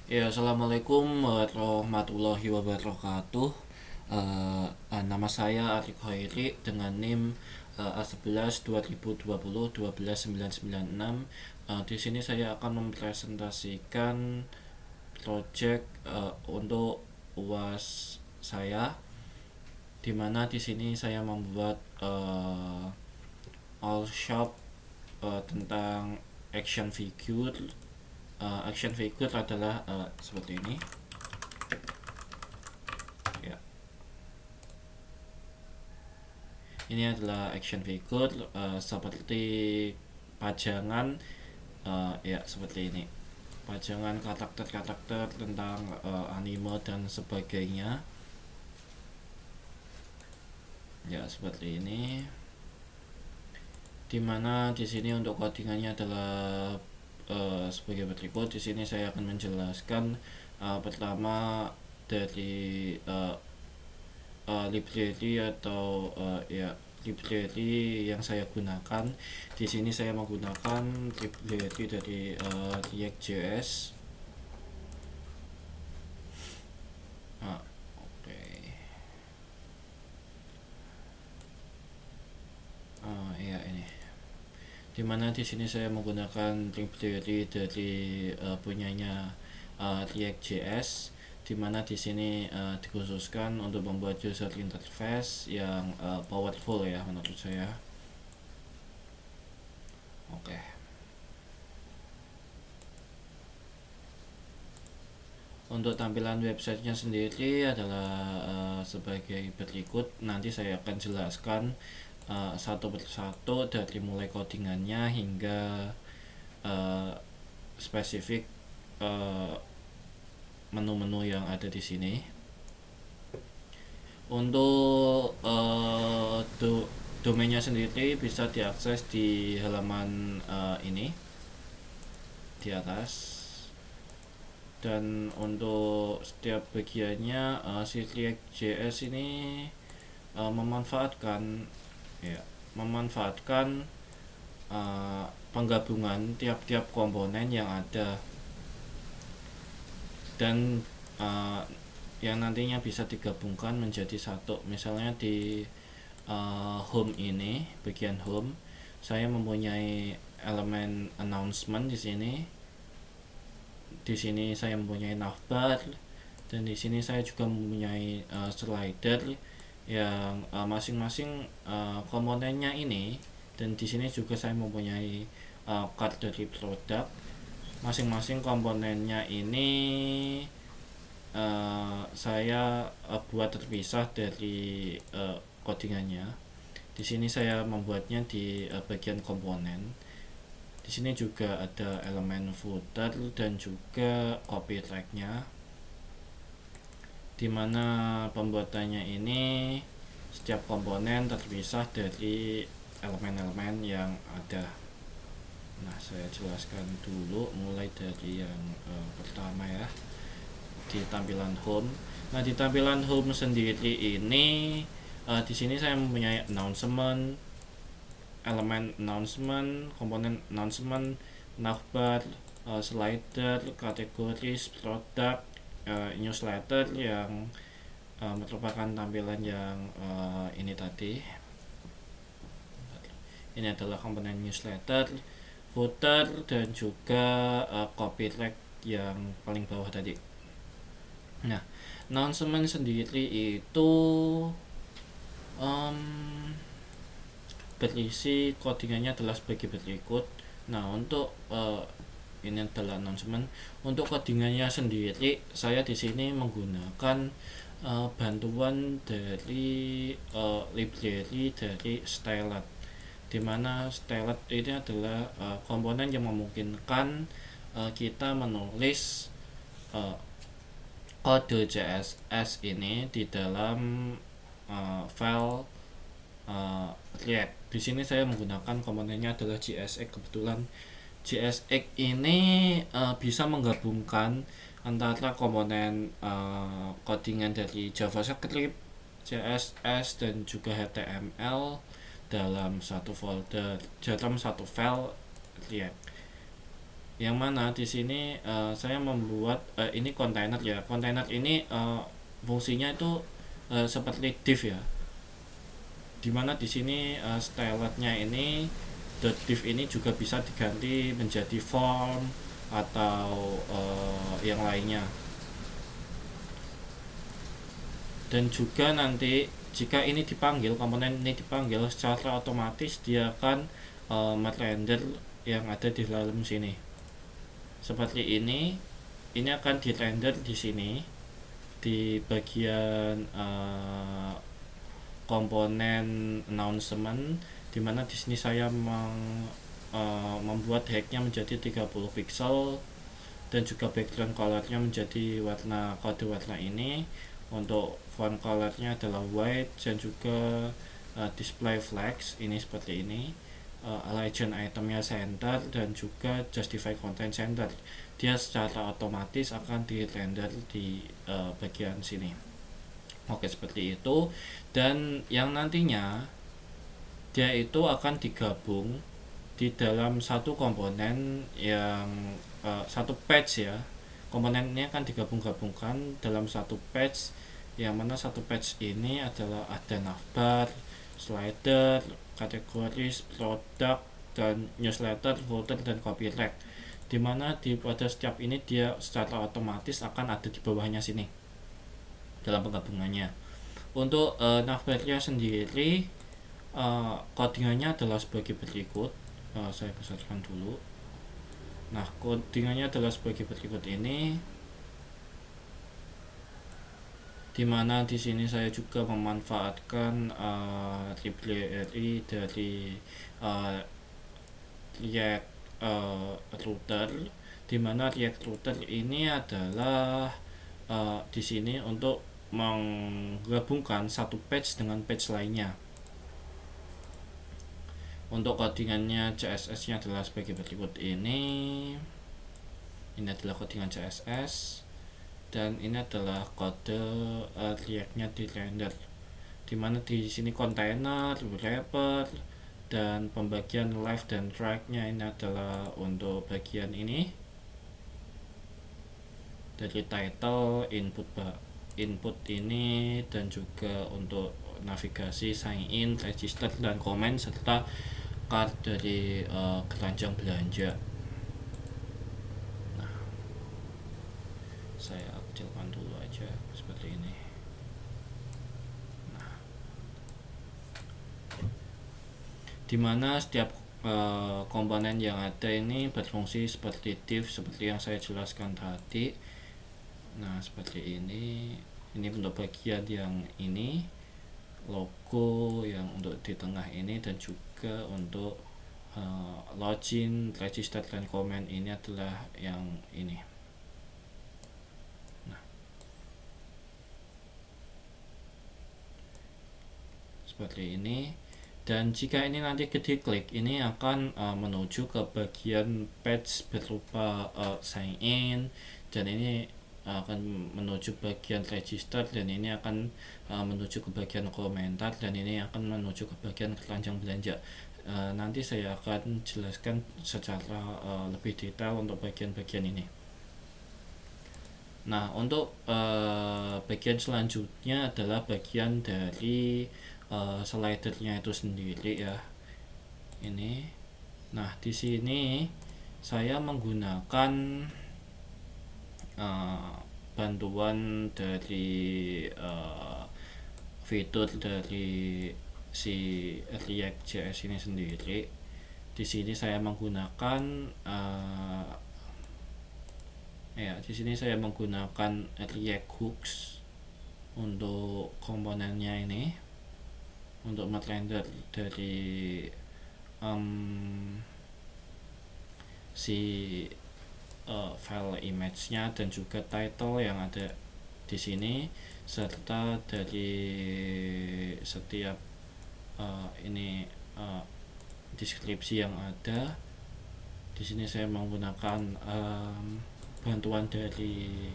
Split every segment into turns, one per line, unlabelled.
Ya, assalamualaikum warahmatullahi wabarakatuh. Nama saya Arik Hoiri dengan NIM A11 2020 12996. Di sini saya akan mempresentasikan project untuk UAS saya, di mana di sini saya membuat all shop tentang action figure. Action figure adalah seperti ini. Ya, ini adalah action figure seperti pajangan, ya seperti ini. Pajangan karakter-karakter tentang anime dan sebagainya. Ya seperti ini. Dimana di sini untuk codingannya adalah sebagai berikut. Di sini saya akan menjelaskan pertama dari library atau ya library yang saya gunakan. Di sini saya menggunakan library dari React.js. Oke. Ya ini. Dimana di sini saya menggunakan library dari punyanya React.js, dimana di sini dikhususkan untuk membuat user interface yang powerful ya menurut saya. Oke. Untuk tampilan websitenya sendiri adalah sebagai berikut. Nanti saya akan jelaskan satu persatu dari mulai codingannya hingga uh, spesifik menu-menu yang ada di sini. Untuk domainnya sendiri bisa diakses di halaman ini di atas. Dan untuk setiap bagiannya si React.js ini memanfaatkan ya memanfaatkan penggabungan tiap-tiap komponen yang ada, dan yang nantinya bisa digabungkan menjadi satu. Misalnya di home ini, bagian home, saya mempunyai elemen announcement di sini. Di sini saya mempunyai navbar, dan di sini saya juga mempunyai slider yang masing-masing komponennya ini, dan di sini juga saya mempunyai card dari produk. Masing-masing komponennya ini saya buat terpisah dari codingannya. Di sini saya membuatnya di bagian komponen. Di sini juga ada elemen footer dan juga copy tracknya, dimana pembuatannya ini setiap komponen terpisah dari elemen-elemen yang ada. Nah, saya jelaskan dulu mulai dari yang pertama ya, di tampilan home. Nah, di tampilan home sendiri ini di sini saya mempunyai announcement, elemen announcement, komponen announcement, navbar, slider, kategoris, produk, newsletter yang merupakan tampilan yang ini tadi. Ini adalah komponen newsletter, footer, dan juga copy track yang paling bawah tadi. Nah, announcement sendiri itu um, berisi codingannya adalah sebagai berikut. Nah, untuk ini adalah announcement. Untuk codingannya sendiri, saya di sini menggunakan bantuan dari library dari Stylet, dimana Stylet ini adalah komponen yang memungkinkan kita menulis kode CSS ini di dalam file React. Di sini saya menggunakan komponennya adalah JSX. Kebetulan JSX ini bisa menggabungkan antara komponen codingan dari JavaScript, CSS, dan juga HTML dalam satu folder, dalam satu file React. yang mana di sini saya membuat ini kontainer ya. Kontainer ini fungsinya itu seperti div ya, dimana di sini styletnya ini div ini juga bisa diganti menjadi form atau yang lainnya. Dan juga nanti jika ini dipanggil, komponen ini dipanggil, secara otomatis dia akan merender yang ada di dalam sini seperti ini akan dirender di sini di bagian komponen announcement, dimana di sini saya membuat hacknya menjadi 30 pixel dan juga background colornya menjadi kode warna ini. Untuk font colornya adalah white dan juga display flags ini seperti ini, legend itemnya center dan juga justify content center. Dia secara otomatis akan di render di bagian sini. Oke, seperti itu. Dan yang nantinya dia itu akan digabung di dalam satu komponen yang satu patch ya. Komponen ini akan digabung-gabungkan dalam satu patch, yang mana satu patch ini adalah ada navbar, slider, kategoris, produk, dan newsletter, folder, dan copyright, dimana pada setiap ini dia secara otomatis akan ada di bawahnya sini dalam penggabungannya. Untuk navbarnya sendiri codingannya adalah sebagai berikut. Saya besarkan dulu. Nah, codingannya adalah sebagai berikut ini, dimana di sini saya juga memanfaatkan library dari React Router, dimana React Router ini adalah di sini untuk menggabungkan satu page dengan page lainnya. Untuk codingannya CSS-nya adalah sebagai berikut ini. Ini adalah codingan CSS dan ini adalah kode React-nya di render, dimana di sini container, wrapper, dan pembagian left dan right-nya ini adalah untuk bagian ini dari title, input ini, dan juga untuk navigasi, sign in, register, dan comment, serta card dari keranjang belanja. Nah, saya kecilkan dulu aja seperti ini. Nah, dimana setiap komponen yang ada ini berfungsi seperti div seperti yang saya jelaskan tadi. Nah, seperti ini untuk bagian yang ini, logo yang untuk di tengah ini, dan juga untuk login, register, dan comment ini adalah yang ini. Nah, seperti ini. Dan jika ini nanti diklik, ini akan menuju ke bagian page berupa sign in, dan ini akan menuju bagian register, dan ini akan menuju ke bagian komentar, dan ini akan menuju ke bagian keranjang belanja. Nanti saya akan jelaskan secara lebih detail untuk bagian-bagian ini. Nah, untuk bagian selanjutnya adalah bagian dari slidernya itu sendiri ya. Ini. Nah, di sini saya menggunakan bantuan dari fitur dari si React.js ini sendiri. Di sini saya menggunakan di sini saya menggunakan React Hooks untuk komponennya ini, untuk merender dari si file image-nya dan juga title yang ada di sini, serta dari setiap deskripsi yang ada. Di sini saya menggunakan bantuan dari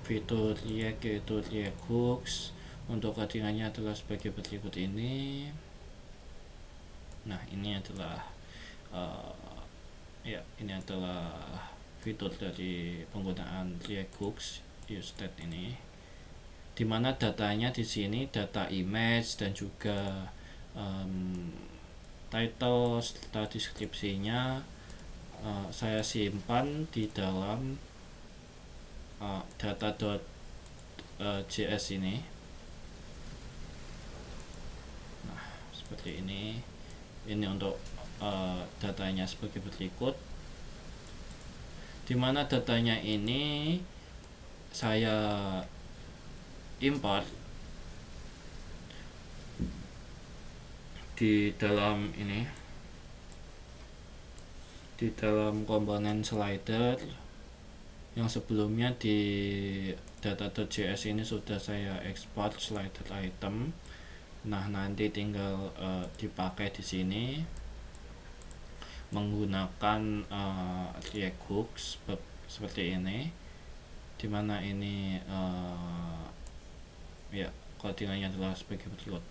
fitur React, yaitu React Hooks. Untuk codingannya adalah sebagai berikut ini. Nah, ini adalah ini adalah fitur dari penggunaan React Hooks useStat ini, dimana datanya di sini data image dan juga title serta deskripsinya saya simpan di dalam data.js ini. Nah, seperti ini. Ini untuk datanya sebagai berikut, dimana datanya ini saya import di dalam ini, di dalam komponen slider yang sebelumnya di data.js ini sudah saya export slider item. Nah, nanti tinggal dipakai di sini menggunakan React Hooks seperti ini, dimana ini ya codingannya adalah sebagai berikut.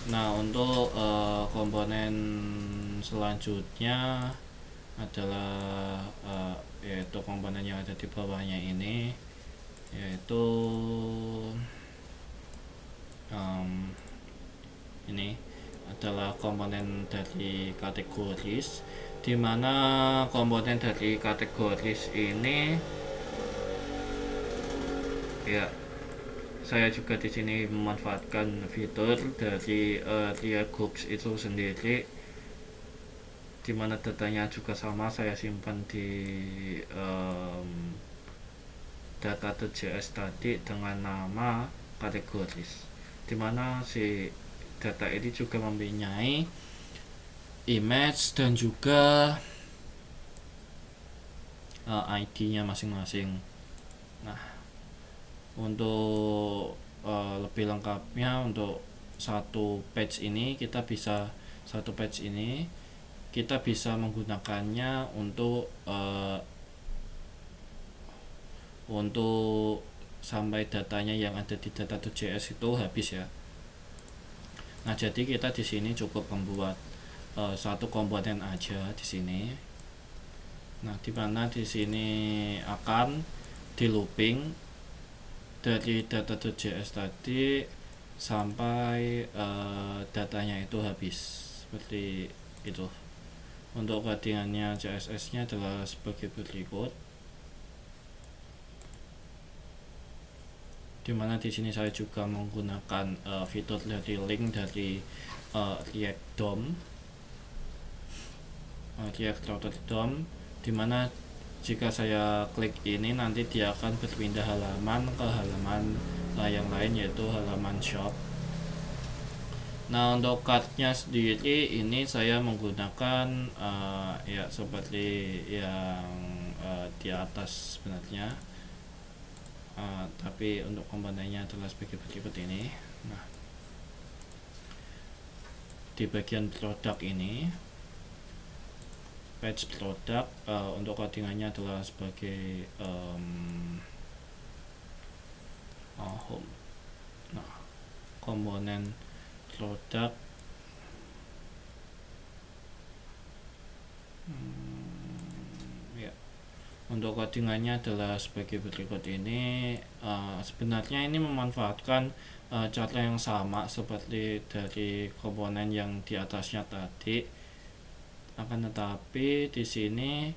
Nah, untuk komponen selanjutnya adalah yaitu komponen yang ada di bawahnya ini, yaitu ini adalah komponen dari kategoris, dimana komponen dari kategoris ini ya saya juga di sini memanfaatkan fitur dari React Hooks itu sendiri, dimana datanya juga sama saya simpan di data.js tadi dengan nama kategoris, dimana si data ini juga mempunyai image dan juga ID-nya masing-masing. Nah, untuk lebih lengkapnya untuk satu page ini kita bisa menggunakannya untuk sampai datanya yang ada di data.js itu habis ya. Nah, jadi kita di sini cukup membuat satu komponen aja di sini. Nah, dimana di sini akan di looping dari data.js tadi sampai datanya itu habis seperti itu. Untuk codingannya CSS-nya adalah sebagai berikut, dimana di sini saya juga menggunakan fitur dari link dari React DOM, React Router DOM, dimana jika saya klik ini nanti dia akan berpindah halaman ke halaman yang lain, yaitu halaman shop. Nah, untuk card-nya sendiri ini saya menggunakan ya seperti yang di atas sebenarnya. Tapi untuk komponennya adalah sebagai berikut ini. Nah, di bagian produk ini, page produk, untuk codingannya adalah sebagai home. Nah, komponen produk ya, untuk codingannya adalah sebagai berikut ini. Sebenarnya ini memanfaatkan cara yang sama seperti dari komponen yang di atasnya tadi, akan tetapi di sini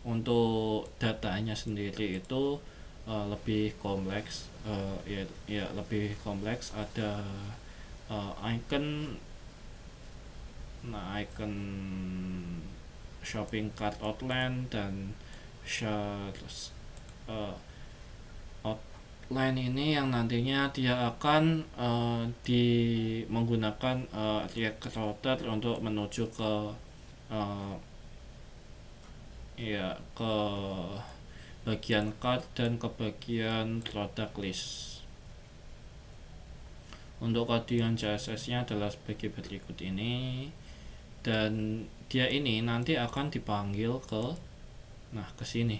untuk datanya sendiri itu lebih kompleks, lebih kompleks. Ada icon, icon shopping cart outline dan outline ini yang nantinya dia akan menggunakan React Router untuk menuju ke ke bagian cart dan ke bagian product list. Untuk codingan CSS-nya adalah sebagai berikut ini, dan dia ini nanti akan dipanggil ke sini,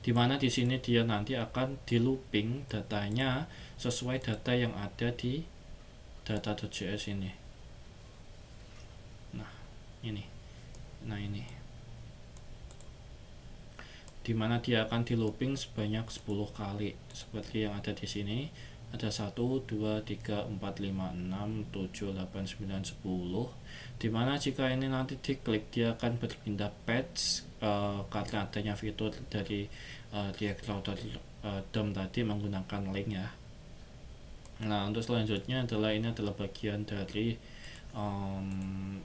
dimana di sini dia nanti akan di looping datanya sesuai data yang ada di data.js ini. ini. Nah ini, dimana dia akan di looping sebanyak 10 kali seperti yang ada di sini. Ada 1, 2, 3, 4, 5, 6, 7, 8, 9, 10. Dimana jika ini nanti diklik, dia akan berpindah page karena adanya fitur dari Reactor DOM tadi menggunakan link ya. Nah, untuk selanjutnya adalah ini adalah bagian dari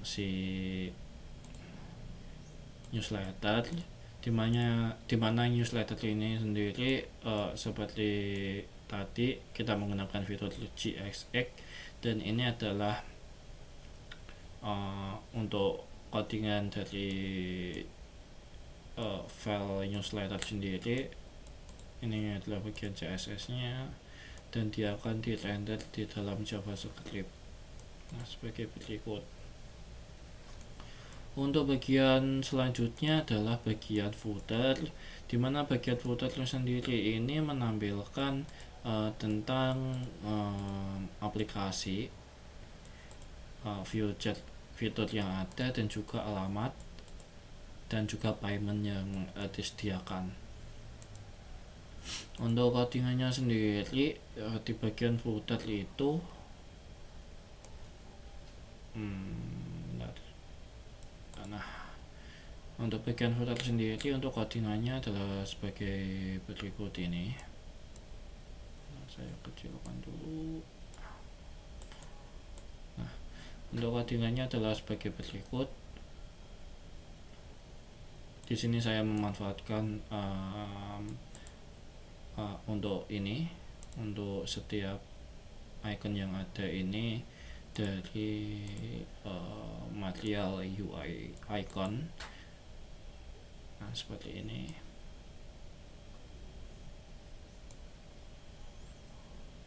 si newsletter, dimana newsletter ini sendiri seperti tadi kita menggunakan fitur GXX, dan ini adalah untuk codingan dari file newsletter sendiri. Ini adalah bagian CSS nya dan dia akan di render di dalam JavaScript. Nah, sebagai berikut. Untuk bagian selanjutnya adalah bagian footer, dimana bagian footer sendiri ini menampilkan tentang aplikasi, fitur yang ada, dan juga alamat dan juga payment yang disediakan. Untuk codingannya sendiri di bagian footer itu untuk bagian footer sendiri untuk codingannya adalah sebagai berikut ini. Saya kecilkan dulu. Nah, untuk codingannya adalah sebagai berikut. Di sini saya memanfaatkan untuk ini, untuk setiap icon yang ada ini dari material UI icon. Nah, seperti ini.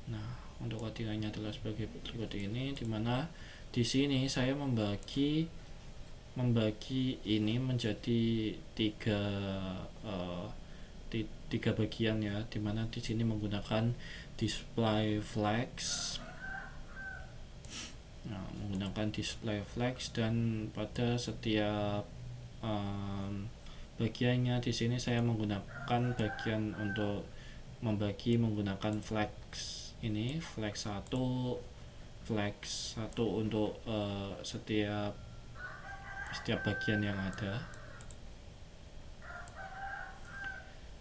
Nah, untuk codingannya adalah sebagai berikut ini, dimana di sini saya membagi ini menjadi tiga bagian ya, dimana di sini menggunakan display flags. Nah, menggunakan display flags, dan pada setiap bagiannya di sini saya menggunakan bagian untuk membagi menggunakan flags ini, flag 1 untuk setiap bagian yang ada.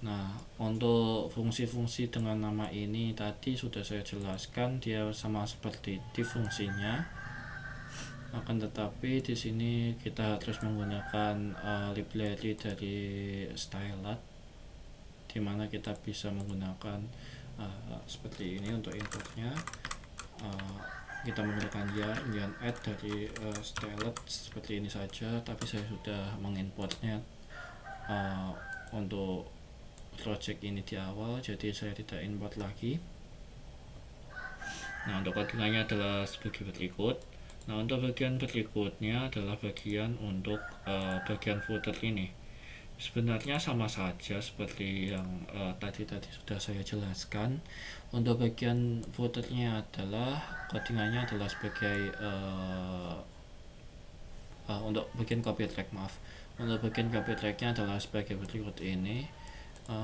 Nah, untuk fungsi-fungsi dengan nama ini tadi sudah saya jelaskan, dia sama seperti div fungsinya. Akan tetapi di sini kita harus menggunakan library dari Stylet, dimana kita bisa menggunakan seperti ini untuk inputnya. Kita menggunakan yarn add dari Stylet seperti ini saja, tapi saya sudah menginputnya untuk project ini di awal, jadi saya tidak import lagi. Nah, untuk codingannya adalah sebagai berikut. Nah, untuk bagian berikutnya adalah bagian untuk bagian footer ini. Sebenarnya sama saja seperti yang tadi sudah saya jelaskan. Untuk bagian footernya adalah codingannya adalah sebagai untuk bagian copy track, untuk bagian copy tracknya adalah sebagai berikut ini.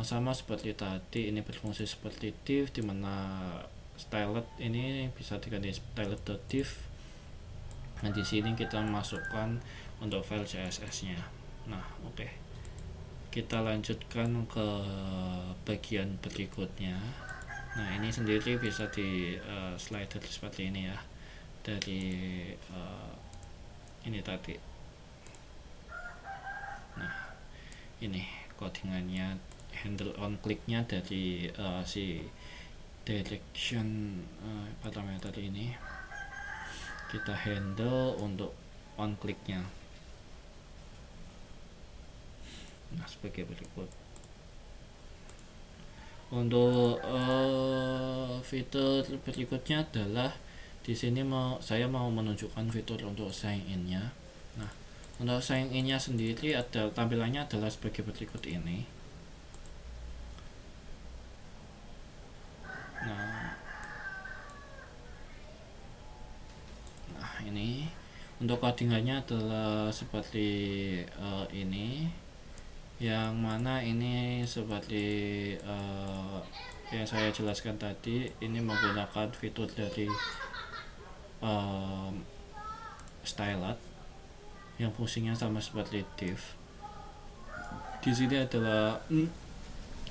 Sama seperti tadi, ini berfungsi seperti div, dimana stylet ini bisa diganti stylet.div. Nah, di sini kita masukkan untuk file CSS-nya. Nah, oke. Kita lanjutkan ke bagian berikutnya. Nah, ini sendiri bisa di slider seperti ini ya. Dari ini tadi. Nah, ini codingannya, handle on click-nya dari si direction parameter ini. Kita handle untuk on click-nya. Nah, sebagai berikut. Untuk fitur berikutnya adalah di sini saya mau menunjukkan fitur untuk sign in-nya. Nah, untuk sign in-nya sendiri tampilannya adalah sebagai berikut ini. Nah, ini Untuk codingannya adalah seperti ini, yang mana ini seperti yang saya jelaskan tadi, ini menggunakan fitur dari stylet yang fungsinya sama seperti div. Di sini adalah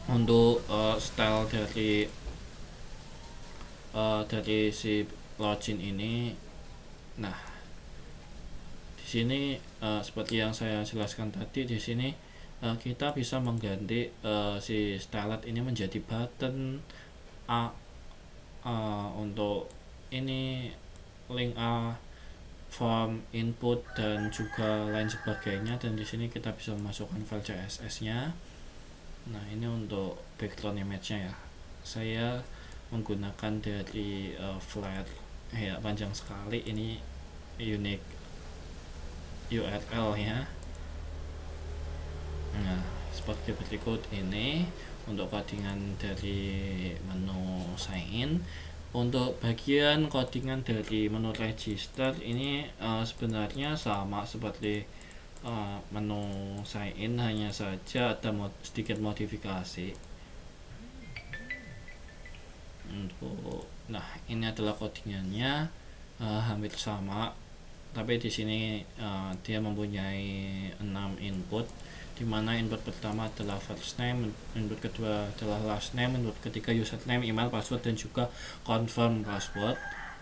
untuk style dari si login ini. Nah, di sini seperti yang saya jelaskan tadi, di sini kita bisa mengganti si stylet ini menjadi button A, untuk ini link A, form, input, dan juga lain sebagainya. Dan di sini kita bisa memasukkan file CSS-nya. Nah, ini untuk background image-nya ya. Saya menggunakan dari flat, ya panjang sekali, ini unique URL ya. Nah, seperti berikut ini untuk codingan dari menu sign in. Untuk bagian codingan dari menu register ini sebenarnya sama seperti menu sign in, hanya saja ada sedikit modifikasi. Nah, ini adalah codingannya, hampir sama, tapi di sini dia mempunyai 6 input, dimana input pertama adalah first name, input kedua adalah last name, input ketiga username, email, password, dan juga confirm password.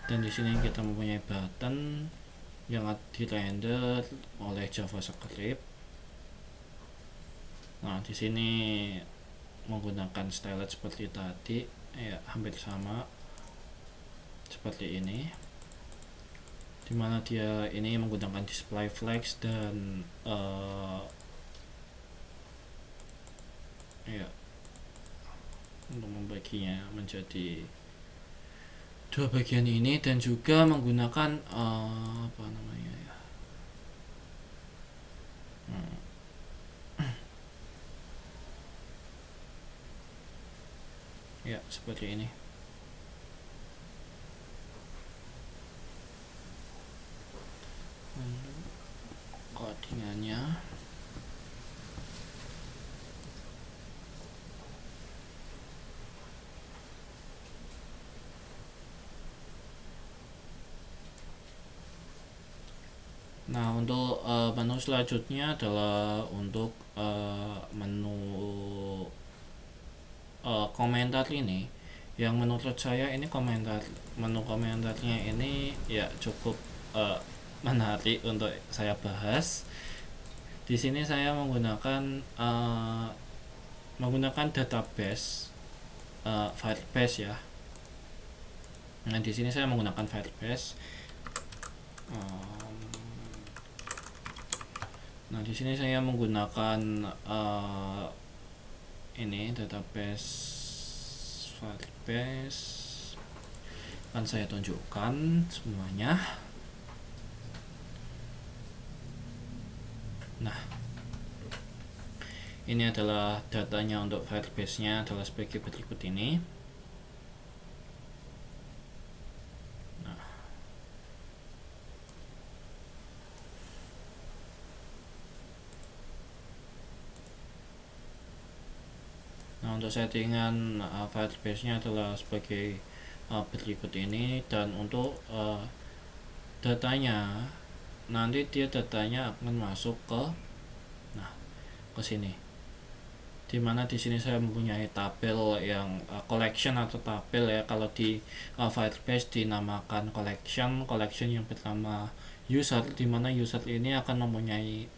Dan di sini kita mempunyai button yang di-render oleh JavaScript. Nah, di sini menggunakan stylet seperti tadi, ya hampir sama seperti ini, dimana dia ini menggunakan display flags dan ya untuk membaginya menjadi dua bagian ini, dan juga menggunakan apa namanya ya, ya seperti ini. Codingannya nah, untuk menu selanjutnya adalah untuk menu komentar ini, yang menurut saya ini menu komentarnya ini ya cukup menarik untuk saya bahas. Di sini saya menggunakan database Firebase ya. Nah, di sini saya menggunakan Firebase. Nah, di sini saya menggunakan ini database Firebase. Akan saya tunjukkan semuanya. Nah, ini adalah datanya untuk Firebase-nya adalah sebagai berikut ini. Nah, untuk settingan Firebase-nya adalah sebagai berikut ini. Dan untuk datanya, nanti datanya akan masuk ke sini, dimana di sini saya mempunyai tabel yang collection atau tabel ya. Kalau di Firebase dinamakan collection yang pertama user, dimana user ini akan mempunyai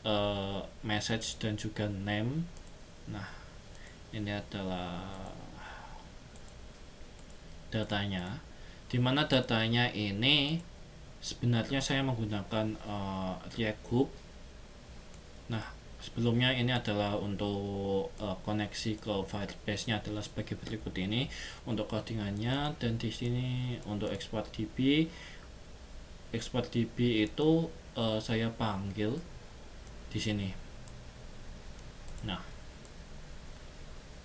message dan juga name. Nah, ini adalah datanya, dimana datanya ini sebenarnya saya menggunakan React Hook. Nah, sebelumnya ini adalah untuk koneksi ke Firebase-nya adalah sebagai berikut ini untuk codingannya. Dan di sini untuk export DB itu saya panggil di sini. Nah,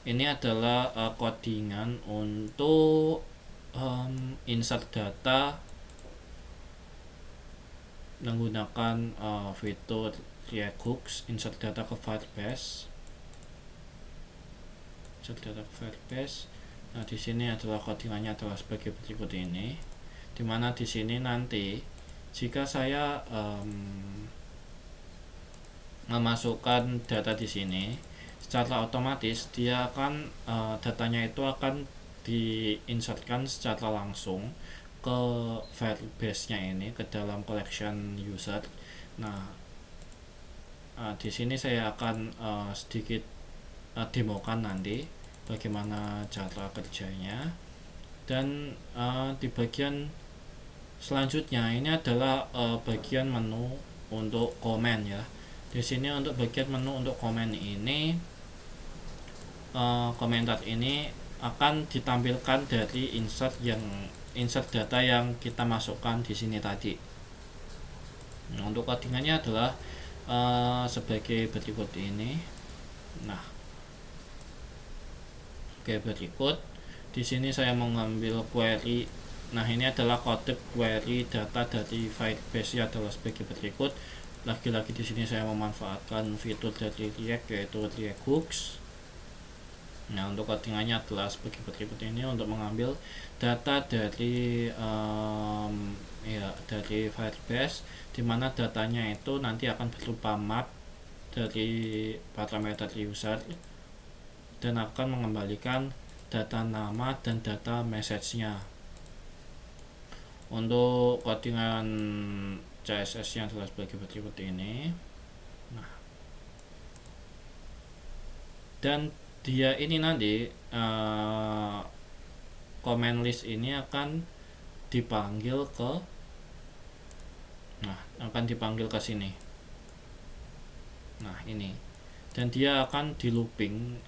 ini adalah codingan untuk insert data menggunakan fitur React Hooks, insert data ke Firebase. Nah, di sini adalah codingannya adalah sebagai berikut ini, dimana di sini nanti jika saya memasukkan data di sini, secara otomatis dia akan datanya itu akan diinsertkan secara langsung ke Firebase-nya ini, ke dalam collection user. Nah, di sini saya akan sedikit demokan nanti bagaimana cara kerjanya. Dan di bagian selanjutnya ini adalah bagian menu untuk komen ya. Di sini untuk bagian menu untuk komen ini, komentar ini akan ditampilkan dari insert data yang kita masukkan di sini tadi. Nah, untuk codingannya adalah sebagai berikut ini. Nah, oke, berikut di sini saya mengambil query. Nah, ini adalah kode query data dari Firebase adalah sebagai berikut. Lagi-lagi di sini saya memanfaatkan fitur dari React, yaitu React Hooks. Nah, untuk codingannya adalah sebagai berikut ini, untuk mengambil data dari dari Firebase, dimana datanya itu nanti akan berupa map dari parameter user dan akan mengembalikan data nama dan data message-nya. Untuk codingan CSS-nya adalah sebagai berikut ini. Nah, dan dia ini nanti comment list ini akan dipanggil ke sini. Nah, ini, dan dia akan di looping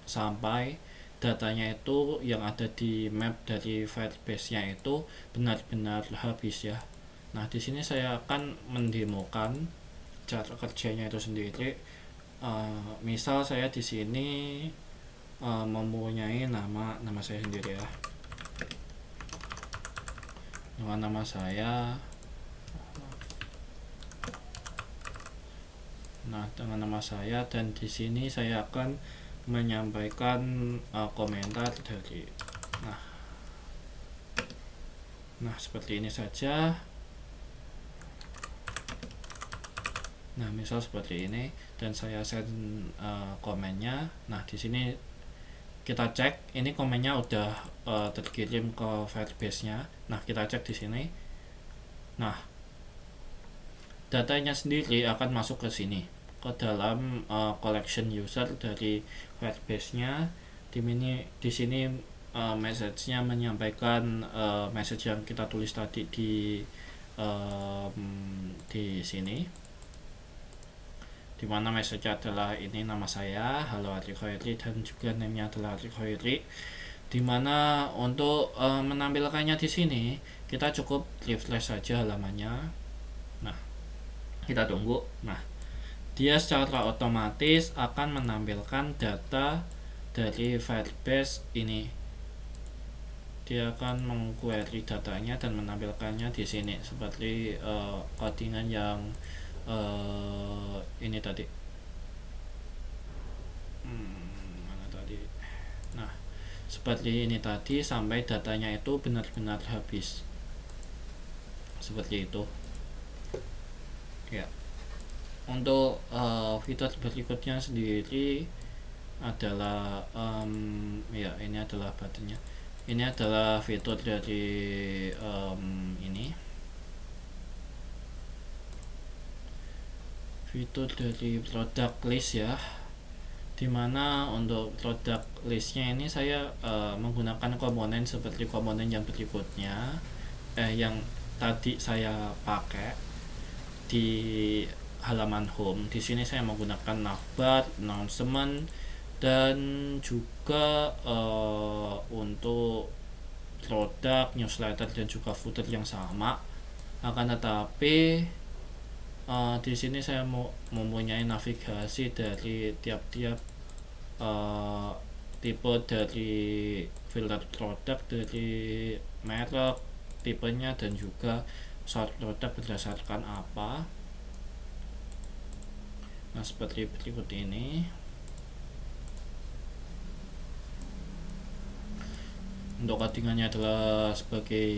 sampai datanya itu yang ada di map dari Firebase-nya itu benar-benar habis ya. Nah, di sini saya akan mendemokan cara kerjanya itu sendiri. Misal saya di sini mempunyai nama saya sendiri ya. Nama saya. Nah, dengan nama saya, dan di sini saya akan menyampaikan komentar dari nah seperti ini saja. Nah, misal seperti ini, dan saya send komennya. Nah, di sini kita cek ini komennya udah terkirim ke Firebase-nya. Nah, kita cek di sini. Nah, datanya sendiri akan masuk ke sini, ke dalam collection user dari Firebase-nya. Di sini message-nya menyampaikan message yang kita tulis tadi di sini, dimana message adalah ini nama saya, halo Ari Khairi, dan juga name-nya adalah Ari Khairi. Dimana untuk menampilkannya di sini kita cukup refresh saja halamannya. Nah, kita tunggu. Nah, dia secara otomatis akan menampilkan data dari Firebase ini. Dia akan mengquery datanya dan menampilkannya di sini seperti codingan yang ini tadi. Mana tadi? Nah, seperti ini tadi sampai datanya itu benar-benar habis. Seperti itu. Ya. Untuk fitur berikutnya sendiri adalah ya, ini adalah buttonnya. Ini adalah fitur dari fitur dari product list ya, dimana untuk product listnya ini saya menggunakan komponen seperti komponen yang berikutnya, yang tadi saya pakai di halaman home. Di sini saya menggunakan navbar, announcement, dan juga untuk produk, newsletter, dan juga footer yang sama. Akan tetapi di sini saya mempunyai navigasi dari tiap-tiap tipe dari filter produk, dari merek, tipenya, dan juga sort produk berdasarkan apa. Nah, seperti berikut ini. Untuk codingannya adalah sebagai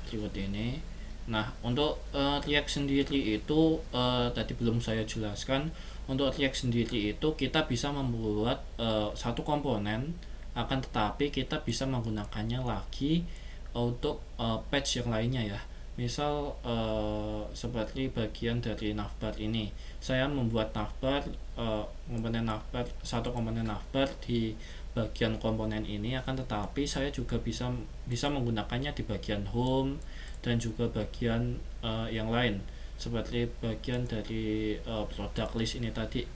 berikut ini. Nah, untuk React sendiri itu tadi belum saya jelaskan. Untuk React sendiri itu kita bisa membuat satu komponen, akan tetapi kita bisa menggunakannya lagi untuk page yang lainnya ya. Misal seperti bagian dari navbar ini, saya membuat navbar, komponen navbar, satu komponen navbar di bagian komponen ini, akan tetapi saya juga bisa menggunakannya di bagian home dan juga bagian yang lain seperti bagian dari product list ini tadi.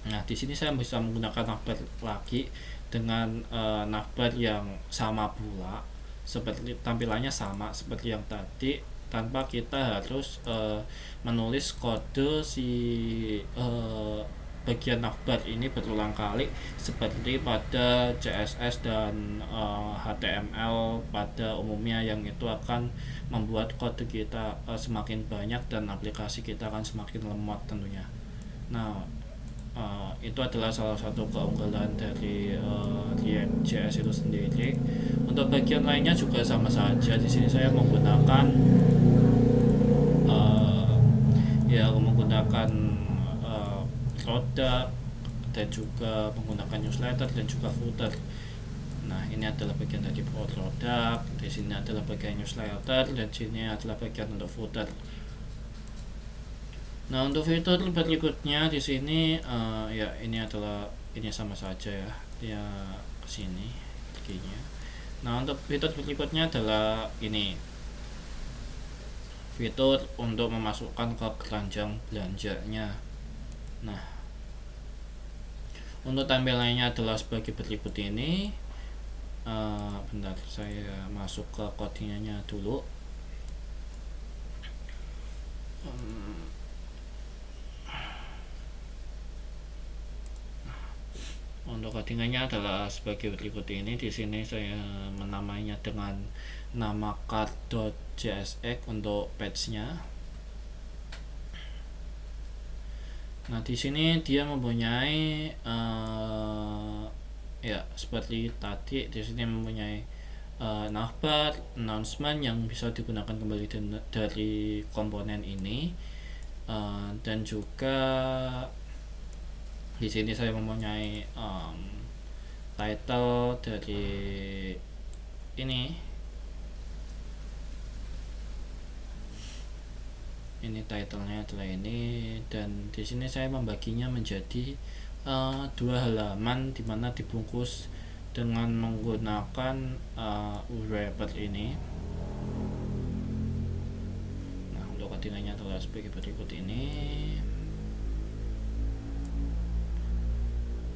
Nah, di sini saya bisa menggunakan navbar lagi dengan navbar yang sama pula, seperti tampilannya sama seperti yang tadi, tanpa kita harus menulis kode si bagian navbar ini berulang kali seperti pada CSS dan HTML pada umumnya, yang itu akan membuat kode kita semakin banyak dan aplikasi kita akan semakin lemot tentunya. Nah, itu adalah salah satu keunggulan dari React.js itu sendiri. Untuk bagian lainnya juga sama saja. Di sini saya menggunakan produk dan juga menggunakan newsletter dan juga footer. Nah, ini adalah bagian dari produk, di sini adalah bagian newsletter, dan sini adalah bagian untuk footer. Nah, untuk fitur berikutnya di sini ya ini sama saja ya, dia kesini begini. Nah, untuk fitur berikutnya adalah ini, fitur untuk memasukkan ke keranjang belanjanya. Nah, untuk tampilannya adalah sebagai berikut ini. Bentar, saya masuk ke codingannya dulu. Untuk codingannya adalah sebagai berikut ini. Di sini saya menamainya dengan nama card.jsx untuk page-nya. Nah, di sini dia mempunyai ya seperti tadi, di sini mempunyai navbar, announcement yang bisa digunakan kembali dari komponen ini, dan juga di sini saya mempunyai title dari ini titlenya adalah ini, dan di sini saya membaginya menjadi dua halaman dimana dibungkus dengan menggunakan wrapper ini. Nah, untuk codingannya adalah sebagai berikut ini,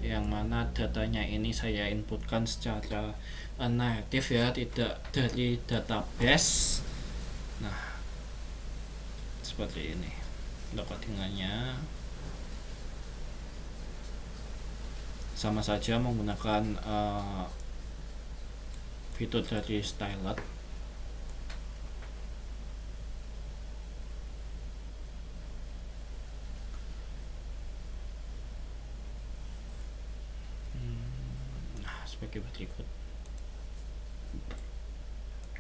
yang mana datanya ini saya inputkan secara native ya, tidak dari database. Nah, seperti ini untuk codingannya. Sama saja menggunakan fitur dari stylet. Nah, sebagai berikut.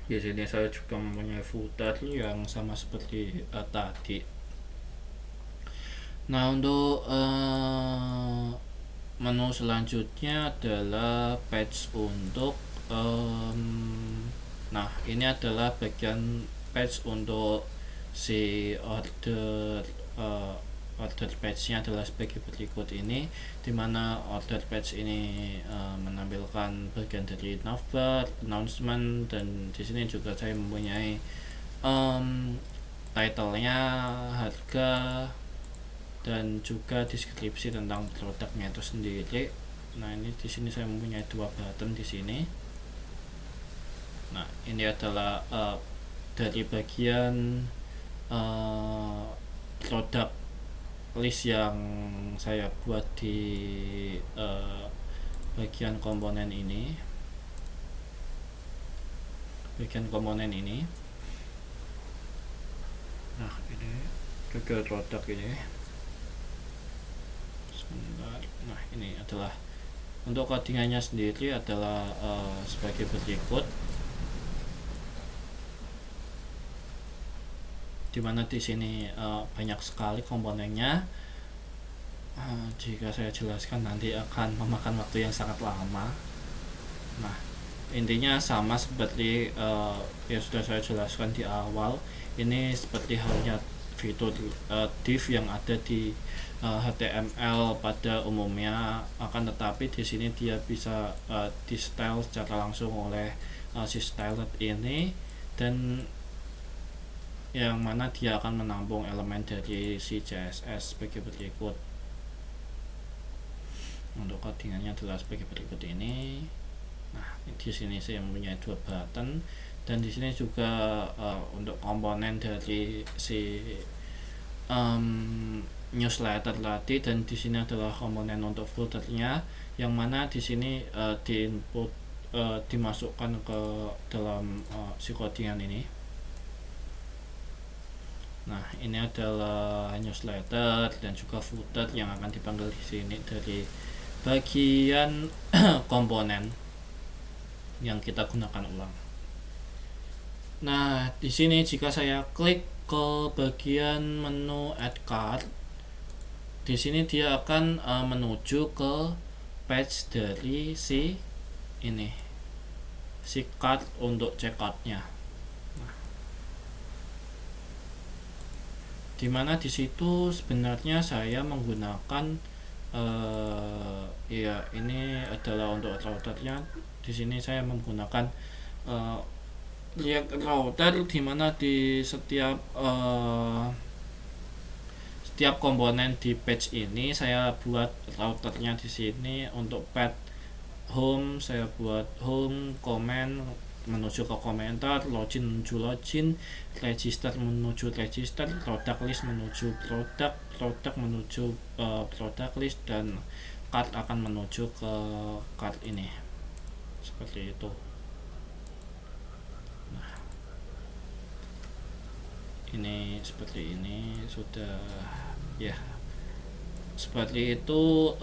Di sini saya juga mempunyai footer yang sama seperti tadi. Nah, untuk menu selanjutnya adalah page untuk nah, ini adalah bagian page untuk si order page-nya adalah sebagai berikut ini, dimana order page ini menampilkan bagian dari navbar, announcement, dan di sini juga saya mempunyai title-nya, harga, dan juga deskripsi tentang produknya itu sendiri. Nah, ini di sini saya mempunyai dua button di sini. Nah, ini adalah dari bagian produk list yang saya buat di bagian komponen ini. Nah, ini gagal produk ini. Sebentar. Nah, ini adalah untuk codingannya sendiri adalah sebagai berikut, dimana di sini banyak sekali komponennya. Jika saya jelaskan nanti akan memakan waktu yang sangat lama. Nah, intinya sama seperti yang sudah saya jelaskan di awal. Ini seperti halnya fitur div yang ada di HTML pada umumnya, akan tetapi di sini dia bisa di style secara langsung oleh si stylet ini, dan yang mana dia akan menampung elemen dari si CSS sebagai berikut. Untuk codingannya adalah sebagai berikut ini. Nah, di sini saya mempunyai 2 button, dan di sini juga untuk komponen dari si newsletter tadi, dan di sini adalah komponen untuk foldernya, yang mana di sini diinput dimasukkan ke dalam si codingan ini. Nah, ini adalah newsletter dan juga footer yang akan dipanggil di sini dari bagian komponen yang kita gunakan ulang. Nah, di sini jika saya klik ke bagian menu add card, di sini dia akan menuju ke page dari si card untuk checkoutnya. Nah, dimana di situ sebenarnya saya menggunakan ya ini adalah untuk routernya. Di sini saya menggunakan React router, dimana di setiap komponen di page ini saya buat routernya di sini. Untuk path home saya buat home, comment menuju ke komentar, login menuju login, register menuju register, product list menuju product menuju product list, dan card akan menuju ke card ini, seperti itu. Nah, ini seperti ini sudah ya, seperti itu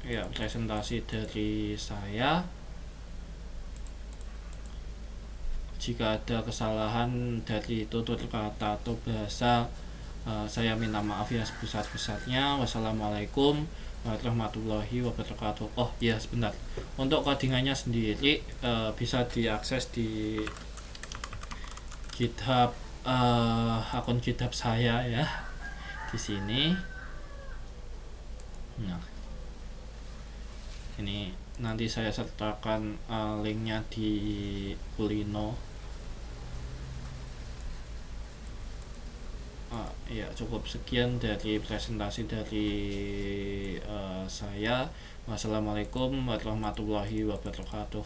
ya presentasi dari saya. Jika ada kesalahan dari tutur kata atau bahasa, saya minta maaf ya sebesar-besarnya. Wassalamualaikum warahmatullahi wabarakatuh. Oh iya, sebentar, untuk codingannya sendiri bisa diakses di GitHub, akun GitHub saya ya, di sini. Nah, ini nanti saya sertakan linknya di Kulino. Ya, cukup sekian dari presentasi dari saya. Wassalamualaikum warahmatullahi wabarakatuh.